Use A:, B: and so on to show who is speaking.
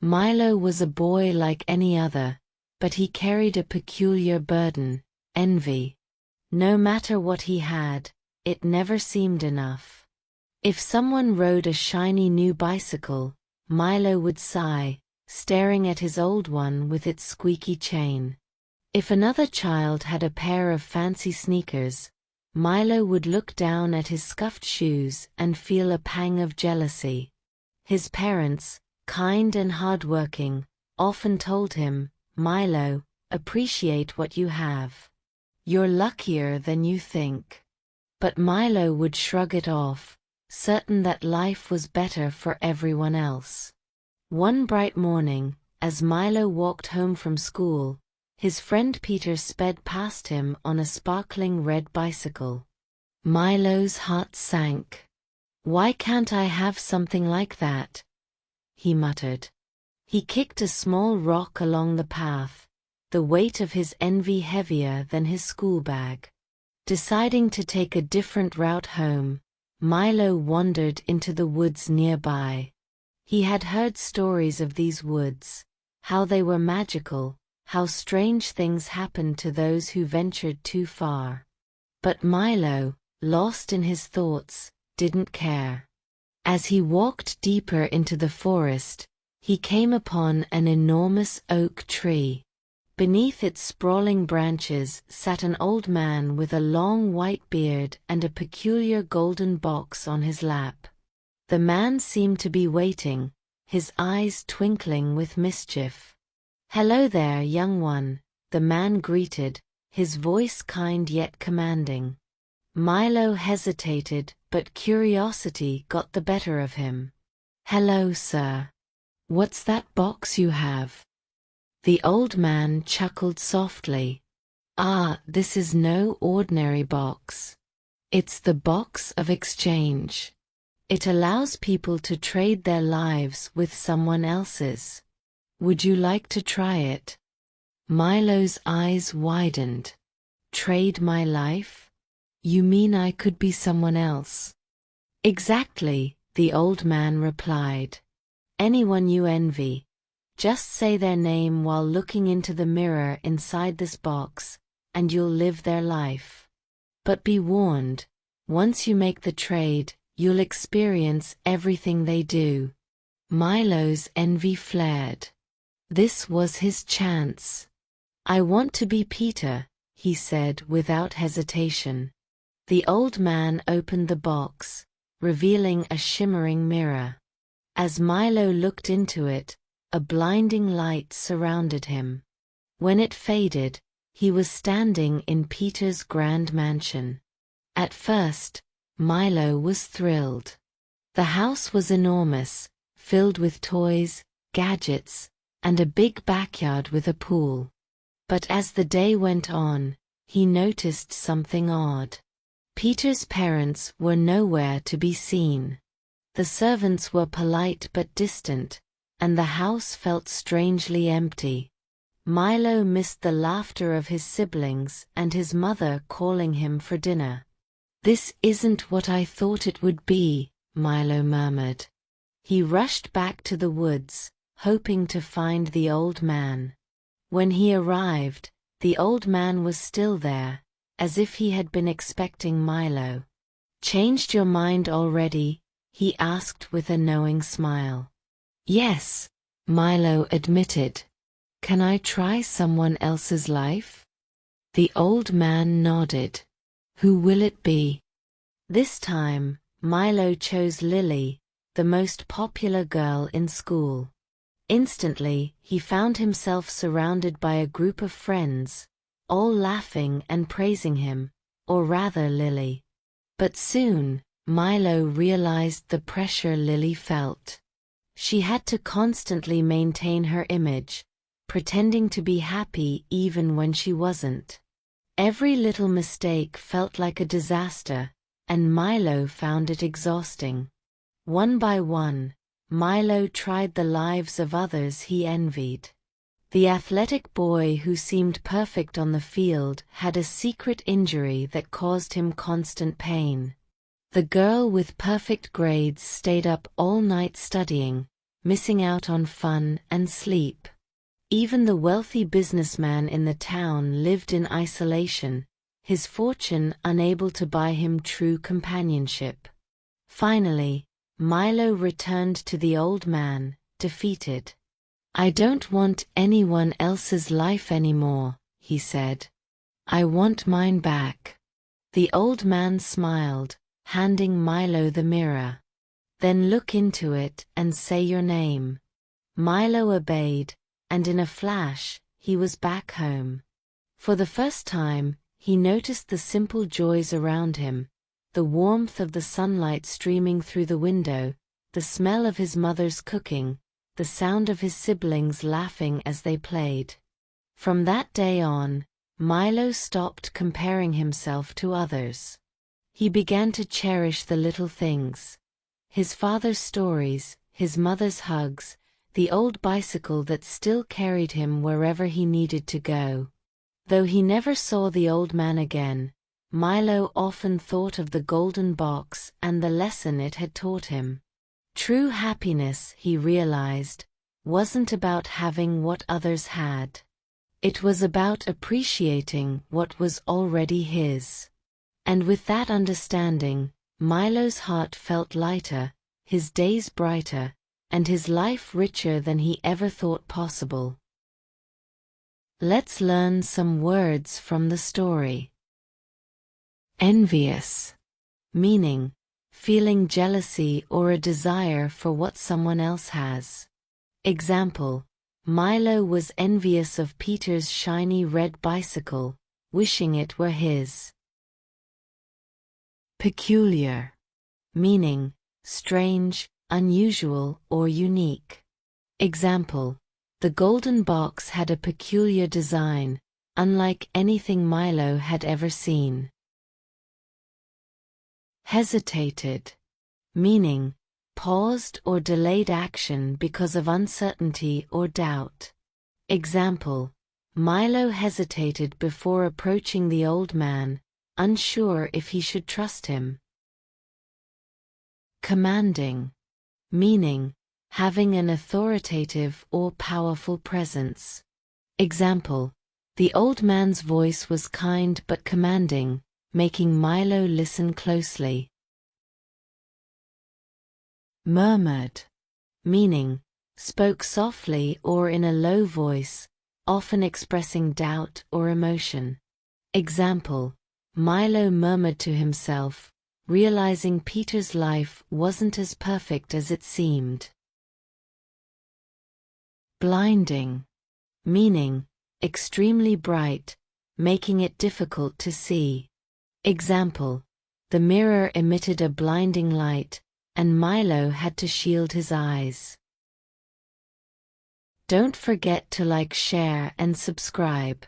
A: Milo was a boy like any other, but he carried a peculiar burden, envy. No matter what he had, it never seemed enough. If someone rode a shiny new bicycle, Milo would sigh, staring at his old one with its squeaky chain. If another child had a pair of fancy sneakers, Milo would look down at his scuffed shoes and feel a pang of jealousy. His parents, kind and hardworking, often told him, "Milo, appreciate what you have. You're luckier than you think." But Milo would shrug it off, certain that life was better for everyone else. One bright morning, as Milo walked home from school, his friend Peter sped past him on a sparkling red bicycle. Milo's heart sank. "Why can't I have something like that?" he muttered. He kicked a small rock along the path, the weight of his envy heavier than his school bag. Deciding to take a different route home, Milo wandered into the woods nearby. He had heard stories of these woods, how they were magical, how strange things happened to those who ventured too far. But Milo, lost in his thoughts, didn't care. As he walked deeper into the forest, he came upon an enormous oak tree. Beneath its sprawling branches sat an old man with a long white beard and a peculiar golden box on his lap. The man seemed to be waiting, his eyes twinkling with mischief. "Hello there, young one," the man greeted, his voice kind yet commanding. Milo hesitated, but curiosity got the better of him. "Hello, sir. What's that box you have?" The old man chuckled softly. "Ah, this is no ordinary box. It's the box of exchange. It allows people to trade their lives with someone else's. Would you like to try it?" Milo's eyes widened. "Trade my life? You mean I could be someone else?" "Exactly," the old man replied. "Anyone you envy. Just say their name while looking into the mirror inside this box, and you'll live their life. But be warned, once you make the trade, you'll experience everything they do." Milo's envy flared. This was his chance. "I want to be Peter," he said without hesitation. The old man opened the box, revealing a shimmering mirror. As Milo looked into it, a blinding light surrounded him. When it faded, he was standing in Peter's grand mansion. At first, Milo was thrilled. The house was enormous, filled with toys, gadgets, and a big backyard with a pool. But as the day went on, he noticed something odd. Peter's parents were nowhere to be seen. The servants were polite but distant, and the house felt strangely empty. Milo missed the laughter of his siblings and his mother calling him for dinner. "This isn't what I thought it would be," Milo murmured. He rushed back to the woods, hoping to find the old man. When he arrived, the old man was still there, as if he had been expecting Milo. "Changed your mind already?" he asked with a knowing smile. "Yes," Milo admitted. "Can I try someone else's life?" The old man nodded. "Who will it be?" This time, Milo chose Lily, the most popular girl in school. Instantly, he found himself surrounded by a group of friends, all laughing and praising him, or rather Lily. But soon, Milo realized the pressure Lily felt. She had to constantly maintain her image, pretending to be happy even when she wasn't. Every little mistake felt like a disaster, and Milo found it exhausting. One by one, Milo tried the lives of others he envied. The athletic boy who seemed perfect on the field had a secret injury that caused him constant pain. The girl with perfect grades stayed up all night studying, missing out on fun and sleep. Even the wealthy businessman in the town lived in isolation, his fortune unable to buy him true companionship. Finally, Milo returned to the old man, defeated. "I don't want anyone else's life anymore," he said. "I want mine back." The old man smiled, handing Milo the mirror. "Then look into it and say your name." Milo obeyed, and in a flash, he was back home. For the first time, he noticed the simple joys around him, the warmth of the sunlight streaming through the window, the smell of his mother's cooking, the sound of his siblings laughing as they played. From that day on, Milo stopped comparing himself to others. He began to cherish the little things: his father's stories, his mother's hugs, the old bicycle that still carried him wherever he needed to go. Though he never saw the old man again, Milo often thought of the golden box and the lesson it had taught him. True happiness, he realized, wasn't about having what others had. It was about appreciating what was already his. And with that understanding, Milo's heart felt lighter, his days brighter, and his life richer than he ever thought possible. Let's learn some words from the story. Envious. Meaning, feeling jealousy or a desire for what someone else has. Example: Milo was envious of Peter's shiny red bicycle, wishing it were his. Peculiar. Meaning, strange, unusual, or unique. Example: the golden box had a peculiar design, unlike anything Milo had ever seen. Hesitated. Meaning, paused or delayed action because of uncertainty or doubt. Example: Milo hesitated before approaching the old man, unsure if he should trust him. Commanding. Meaning, having an authoritative or powerful presence. Example: the old man's voice was kind but commanding, making Milo listen closely. Murmured. Meaning, spoke softly or in a low voice, often expressing doubt or emotion. Example: Milo murmured to himself, realizing Peter's life wasn't as perfect as it seemed. Blinding. Meaning, extremely bright, making it difficult to see. Example: the mirror emitted a blinding light, and Milo had to shield his eyes. Don't forget to like, share, and subscribe.